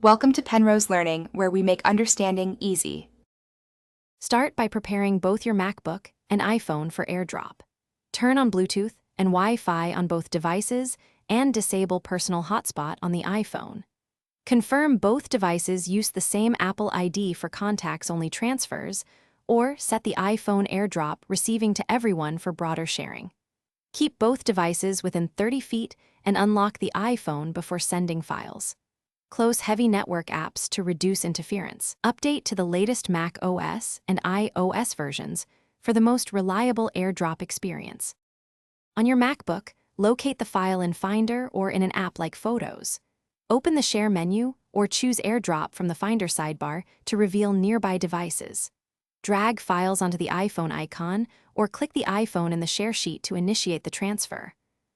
Welcome to Penrose Learning, where we make understanding easy. Start by preparing both your MacBook and iPhone for AirDrop. Turn on Bluetooth and Wi-Fi on both devices and disable personal hotspot on the iPhone. Confirm both devices use the same Apple ID for contacts-only transfers, or set the iPhone AirDrop receiving to everyone for broader sharing. Keep both devices within 30 feet and unlock the iPhone before sending files. Close heavy network apps to reduce interference. Update to the latest Mac OS and iOS versions for the most reliable AirDrop experience. On your MacBook, locate the file in Finder or in an app like Photos. Open the Share menu or choose AirDrop from the Finder sidebar to reveal nearby devices. Drag files onto the iPhone icon or click the iPhone in the Share sheet to initiate the transfer.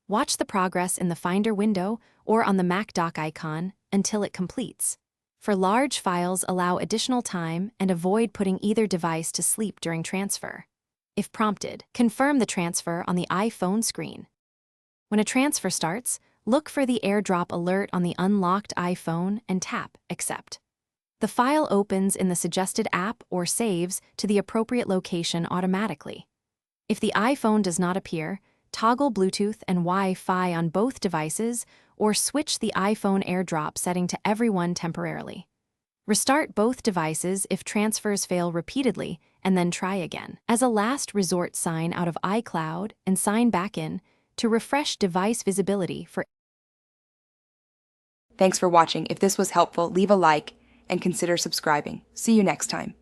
Watch the progress in the Finder window or on the Mac dock icon until it completes. For large files, allow additional time and avoid putting either device to sleep during transfer. If prompted, confirm the transfer on the iPhone screen. When a transfer starts, look for the AirDrop alert on the unlocked iPhone and tap Accept. The file opens in the suggested app or saves to the appropriate location automatically. If the iPhone does not appear, toggle Bluetooth and Wi-Fi on both devices or switch the iPhone AirDrop setting to everyone temporarily. Restart both devices if transfers fail repeatedly and then try again. As a last resort, sign out of iCloud and sign back in to refresh device visibility for. Thanks for watching. If this was helpful, leave a like and consider subscribing. See you next time.